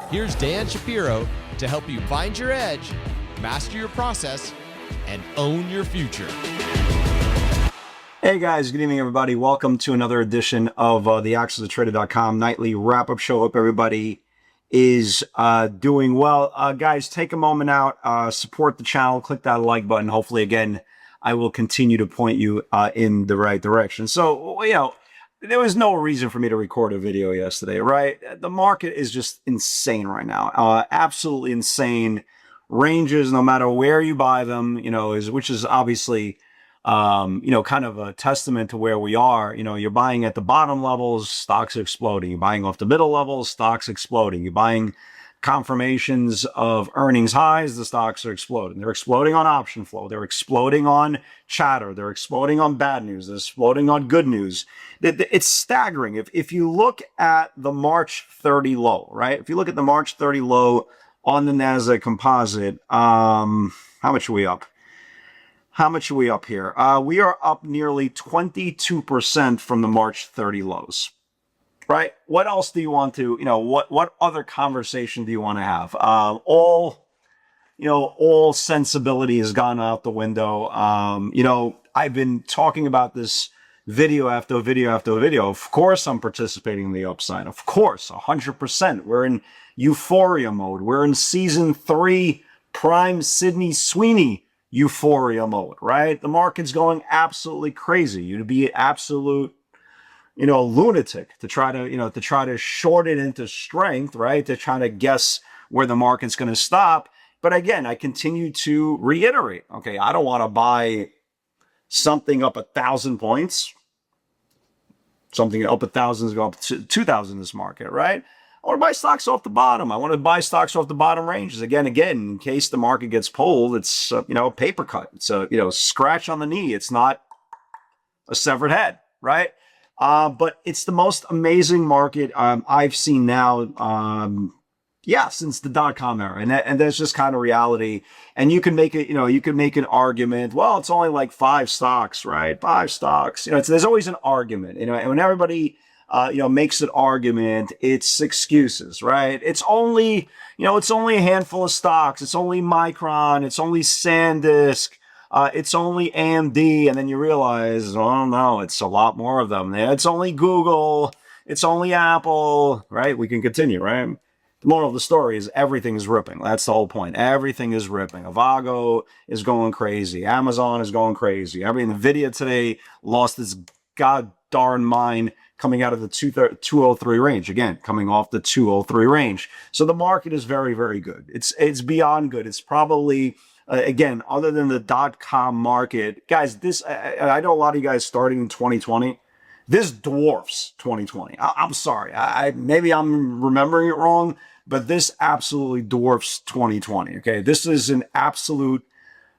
Here's Dan Shapiro to help you find your edge, master your process, and own your future. Hey guys, good evening everybody. Welcome to another edition of the AccessToTrader.com nightly wrap-up show. Hope everybody is doing well. Guys, take a moment out, support the channel, click that like button. Hopefully, again, I will continue to point you in the right direction. So, you know, there was no reason for me to record a video yesterday, right? The market is just insane right now. Absolutely insane. Ranges, no matter where you buy them, you know, which is obviously, you know, kind of a testament to where we are. You know, you're buying at the bottom levels, stocks are exploding. You're buying off the middle levels, stocks exploding. You're buying confirmations of earnings highs, the stocks are exploding. They're exploding on option flow. They're exploding on chatter. They're exploding on bad news. They're exploding on good news. It's staggering. If you look at the March 30 low, right? If you look at the March 30 low on the NASDAQ composite, how much are we up? How much are we up here? We are up nearly 22% from the March 30 lows, right? What else do you want to, you know, what other conversation do you want to have? All sensibility has gone out the window. You know, I've been talking about this video after video after video. Of course, I'm participating in the upside. Of course, 100%. We're in euphoria mode. We're in season 3, prime Sydney Sweeney euphoria mode, right? The market's going absolutely crazy. You'd be absolute, you know, lunatic to try to short it into strength, right? To try to guess where the market's going to stop. But again, I continue to reiterate, okay, I don't want to buy something up 1,000 points. Something up 1,000 is going up to 2,000 in this market, right? I want to buy stocks off the bottom. I want to buy stocks off the bottom ranges. Again, in case the market gets pulled, it's, you know, a paper cut. It's a, you know, scratch on the knee. It's not a severed head, right? But it's the most amazing market I've seen now, since the dot-com era. And that's just kind of reality. And you can make it, you know, you can make an argument, well, it's only like 5 stocks, right? 5 stocks. You know, there's always an argument, you know, and when everybody makes an argument, it's excuses, right? It's only, you know, it's only a handful of stocks. It's only Micron. It's only SanDisk. It's only AMD. And then you realize, oh no, it's a lot more of them. It's only Google. It's only Apple, right? We can continue, right? The moral of the story is everything is ripping. That's the whole point. Everything is ripping. Avago is going crazy. Amazon is going crazy. I mean, NVIDIA today lost its god darn mind coming out of the 203 range. Again, coming off the 203 range. So the market is very, very good. It's beyond good. It's probably, again, other than the dot-com market, guys, this, I know a lot of you guys starting in 2020. This dwarfs 2020. I'm sorry. Maybe I'm remembering it wrong, but this absolutely dwarfs 2020. Okay. This is an absolute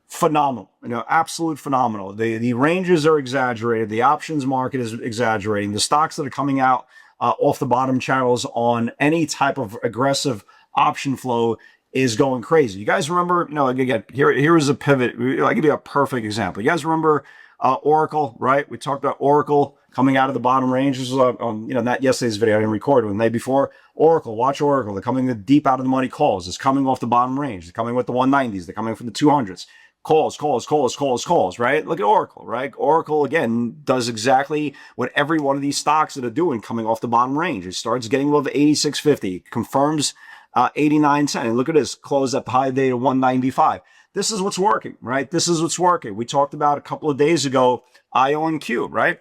phenomenal, you know, absolute phenomenal. The ranges are exaggerated. The options market is exaggerating. The stocks that are coming out off the bottom channels on any type of aggressive option flow is going crazy. You guys remember, you know, again, here is a pivot. I'll give you a perfect example. You guys remember Oracle, right? We talked about Oracle coming out of the bottom range. This was you know, not yesterday's video. I didn't record it. The day before, Oracle, watch Oracle. They're coming deep out of the money calls. It's coming off the bottom range. They're coming with the 190s. They're coming from the 200s. Calls, right? Look at Oracle, right? Oracle, again, does exactly what every one of these stocks that are doing coming off the bottom range. It starts getting above 86.50, confirms 89.10. And look at this, closed at the high day of 195. This is what's working, right? This is what's working. We talked about a couple of days ago, IO&Q, right?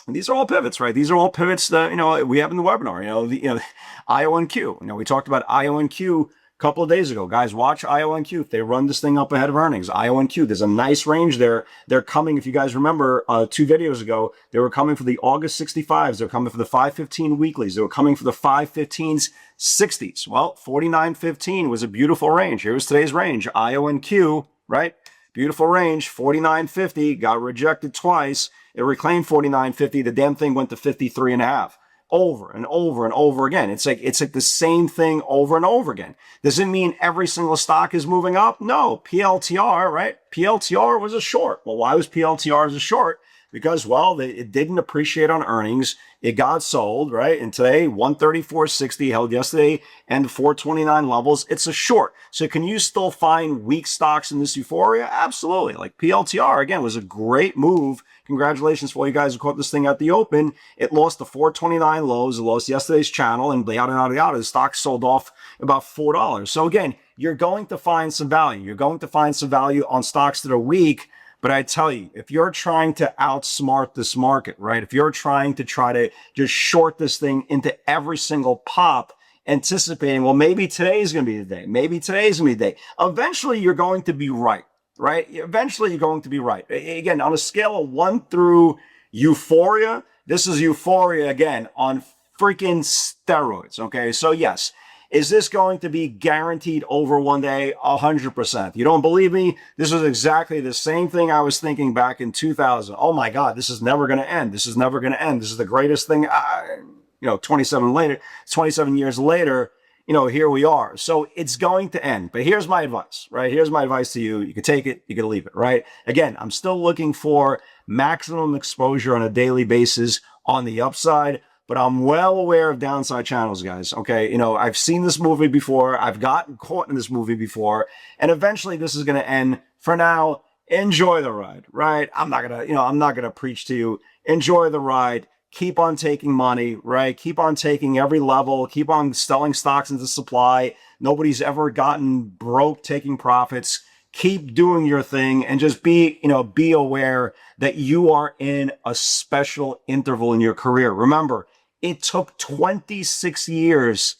And these are all pivots, right? These are all pivots that, you know, we have in the webinar, you know, IO&Q. You know, we talked about IO&Q a couple of days ago. Guys, watch IO&Q. If they run this thing up ahead of earnings, IO&Q, there's a nice range there. They're coming, if you guys remember 2 videos ago, they were coming for the August 65s. They're coming for the 515 weeklies. They were coming for the 515s 60s. Well, 49.15 was a beautiful range. Here's today's range. IO&Q, right? Beautiful range. 49.50 got rejected twice. It reclaimed 49.50. The damn thing went to 53.5. Over and over and over again. It's like the same thing over and over again. Does it mean every single stock is moving up? No. PLTR, right? PLTR was a short. Well, why was PLTR as a short? Because, well, it didn't appreciate on earnings. It got sold, right? And today, 134.60 held yesterday and 429 levels. It's a short. So can you still find weak stocks in this euphoria? Absolutely. Like PLTR, again, was a great move. Congratulations for all you guys who caught this thing at the open. It lost the 429 lows. It lost yesterday's channel, and yada, yada, yada. The stock sold off about $4. So again, you're going to find some value. You're going to find some value on stocks that are weak. But I tell you, if you're trying to outsmart this market, right? If you're trying to try to just short this thing into every single pop, anticipating, well, maybe today's going to be the day. Maybe today's going to be the day. Eventually, you're going to be right, right? Eventually, you're going to be right. Again, on a scale of 1 through euphoria, this is euphoria again on freaking steroids, okay? So yes, is this going to be guaranteed over one day? 100%. You don't believe me? This was exactly the same thing I was thinking back in 2000. Oh my God, this is never going to end. This is never going to end. This is the greatest thing. 27 years later, here we are. So it's going to end. But here's my advice, right? Here's my advice to you. You can take it, you can leave it, right? Again, I'm still looking for maximum exposure on a daily basis on the upside. But I'm well aware of downside channels, guys. Okay. I've seen this movie before. I've gotten caught in this movie before. And eventually this is going to end. For now, enjoy the ride, right? I'm not going to preach to you. Enjoy the ride. Keep on taking money, right? Keep on taking every level. Keep on selling stocks into supply. Nobody's ever gotten broke taking profits. Keep doing your thing and just be aware that you are in a special interval in your career. Remember, it took 26 years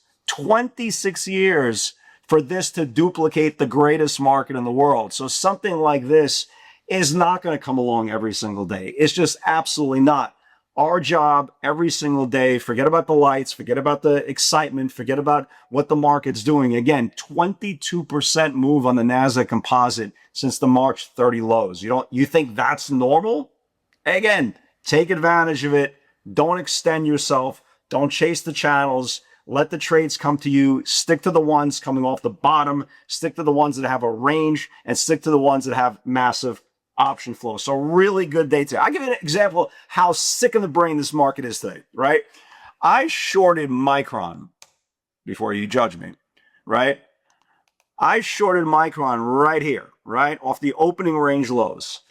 for this to duplicate the greatest market in the world. So something like this is not going to come along every single day. It's just absolutely not. Our job every single day, forget about the lights, forget about the excitement, forget about what the market's doing. Again, 22% move on the NASDAQ composite since the March 30 lows. You think that's normal? Again, take advantage of it. Don't extend yourself. Don't chase the channels. Let the trades come to you. Stick to the ones coming off the bottom. Stick to the ones that have a range, and stick to the ones that have massive option flow. So really good day today. I'll give you an example how sick in the brain this market is today, right? I shorted Micron before you judge me, right? I shorted Micron right here, right? Off the opening range lows.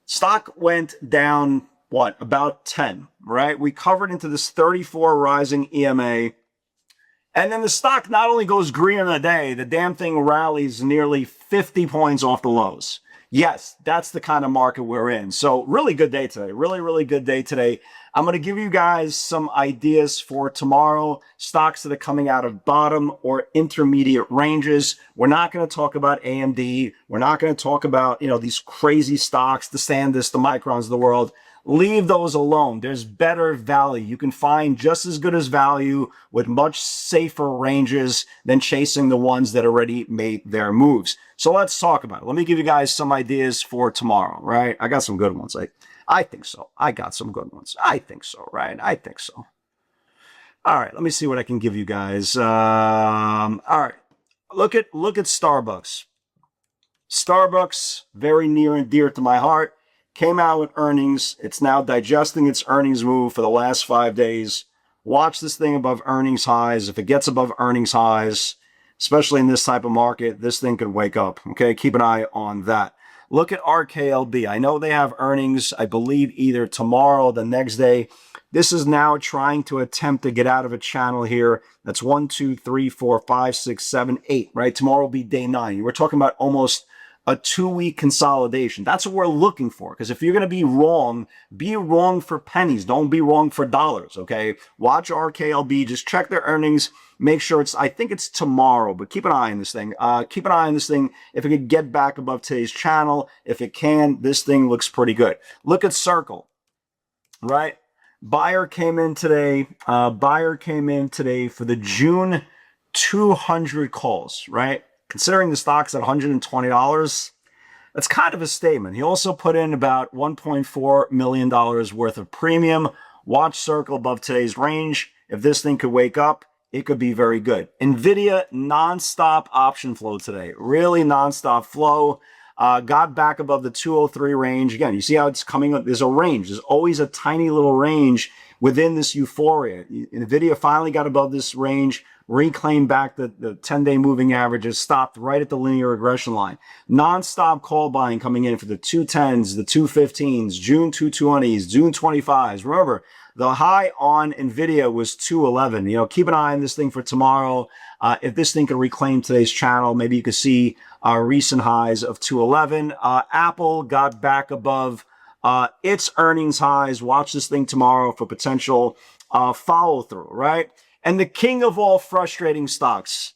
Stock went down, about 10, right? We covered into this 34 rising EMA. And then the stock not only goes green in a day, the damn thing rallies nearly 50 points off the lows. Yes, that's the kind of market we're in. So really good day today. Really, really good day today. I'm going to give you guys some ideas for tomorrow. Stocks that are coming out of bottom or intermediate ranges. We're not going to talk about AMD. We're not going to talk about, these crazy stocks, the SanDisk, the Microns of the world. Leave those alone. There's better value. You can find just as good as value with much safer ranges than chasing the ones that already made their moves. So let's talk about it. Let me give you guys some ideas for tomorrow, right? I got some good ones. I think so. I got some good ones. I think so, right? I think so. All right. Let me see what I can give you guys. All right. Look at Starbucks. Starbucks, very near and dear to my heart. Came out with earnings. It's now digesting its earnings move for the last 5 days. Watch this thing above earnings highs. If it gets above earnings highs, especially in this type of market, this thing could wake up. Okay, keep an eye on that. Look at RKLB. I know they have earnings, I believe, either tomorrow or the next day. This is now trying to attempt to get out of a channel here. That's 1, 2, 3, 4, 5, 6, 7, 8, right? Tomorrow will be day 9. We're talking about almost a 2-week consolidation. That's what we're looking for. Because if you're going to be wrong for pennies. Don't be wrong for dollars, okay? Watch RKLB. Just check their earnings. Make sure I think it's tomorrow, but keep an eye on this thing. Keep an eye on this thing. If it could get back above today's channel, if it can, this thing looks pretty good. Look at Circle, right? Buyer came in today for the June 200 calls, right? Considering the stock's at $120, that's kind of a statement. He also put in about $1.4 million worth of premium. Watch Circle above today's range. If this thing could wake up, it could be very good. NVIDIA, nonstop option flow today. Really nonstop flow. got back above the 203 range. Again, you see how it's coming up. There's a range. There's always a tiny little range within this euphoria. NVIDIA finally got above this range, reclaimed back the 10-day moving averages, stopped right at the linear regression line. Non-stop call buying coming in for the 210s, the 215s, June 220s, June 25s. Remember, the high on NVIDIA was 211. You know, keep an eye on this thing for tomorrow. If this thing can reclaim today's channel, maybe you could see recent highs of 211. Apple got back above its earnings highs. Watch this thing tomorrow for potential follow through, right? And the king of all frustrating stocks.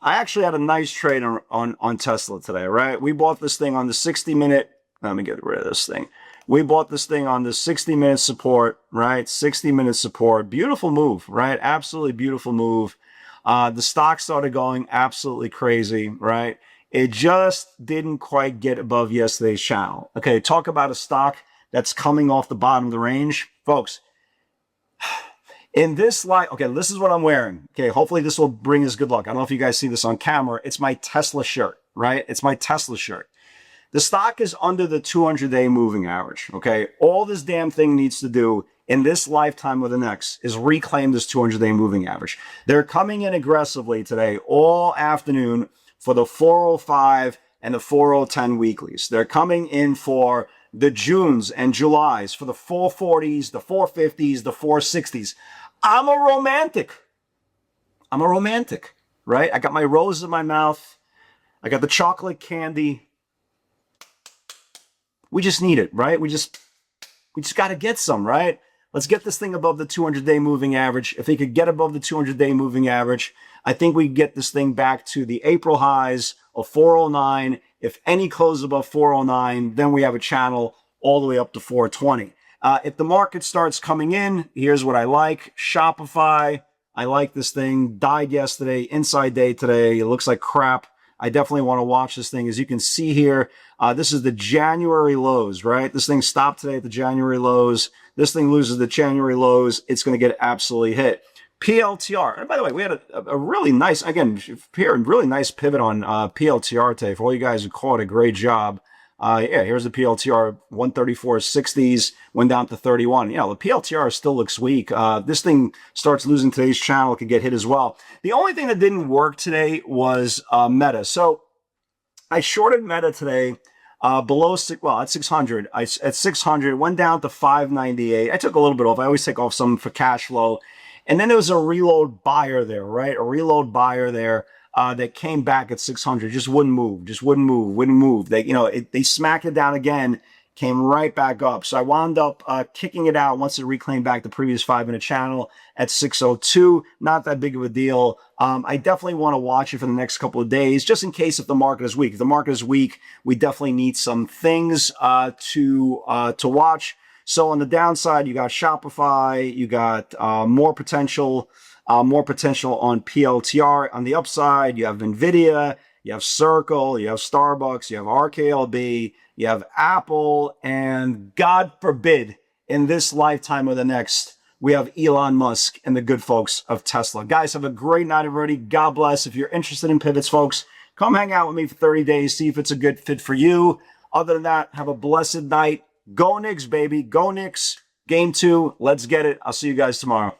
I actually had a nice trade on Tesla today, right? We bought this thing on the 60-minute. Let me get rid of this thing. We bought this thing on the 60-minute support, right? 60-minute support. Beautiful move, right? Absolutely beautiful move. The stock started going absolutely crazy, right? It just didn't quite get above yesterday's channel. Okay, talk about a stock that's coming off the bottom of the range. Folks, in this light, okay, this is what I'm wearing. Okay, hopefully this will bring us good luck. I don't know if you guys see this on camera. It's my Tesla shirt, right? It's my Tesla shirt. The stock is under the 200-day moving average, okay? All this damn thing needs to do in this lifetime or the next is reclaim this 200-day moving average. They're coming in aggressively today all afternoon for the 405 and the 4010 weeklies. They're coming in for the Junes and Julys, for the 440s, the 450s, the 460s. I'm a romantic. I'm a romantic, right? I got my rose in my mouth. I got the chocolate candy. We just need it, right? We just got to get some, right? Let's get this thing above the 200-day moving average. If they could get above the 200-day moving average, I think we get this thing back to the April highs of 409. If any close above 409, then we have a channel all the way up to 420. If the market starts coming in, here's what I like. Shopify, I like this thing. Died yesterday, inside day today. It looks like crap. I definitely want to watch this thing. As you can see here, this is the January lows, right? This thing stopped today at the January lows. This thing loses the January lows. It's going to get absolutely hit. PLTR. And by the way, we had a really nice, again, here, really nice pivot on PLTR today. For all you guys who caught a great job. Yeah, here's the PLTR 134.60s, went down to 31. You know, the PLTR still looks weak. This thing starts losing today's channel, it could get hit as well. The only thing that didn't work today was Meta. So I shorted Meta today below, at 600. At 600, went down to 598. I took a little bit off. I always take off some for cash flow. And then there was a reload buyer there, right? A reload buyer there. That came back at 600, just wouldn't move. They smacked it down again, came right back up. So I wound up kicking it out once it reclaimed back the previous 5-minute channel at 602. Not that big of a deal. I definitely want to watch it for the next couple of days, just in case if the market is weak. If the market is weak, we definitely need some things to watch. So on the downside, you got Shopify, you got more potential on PLTR. On the upside, you have NVIDIA, you have Circle, you have Starbucks, you have RKLB, you have Apple, and God forbid, in this lifetime or the next, we have Elon Musk and the good folks of Tesla. Guys, have a great night, everybody. God bless. If you're interested in pivots, folks, come hang out with me for 30 days, see if it's a good fit for you. Other than that, have a blessed night. Go Knicks, baby. Go Knicks. Game 2. Let's get it. I'll see you guys tomorrow.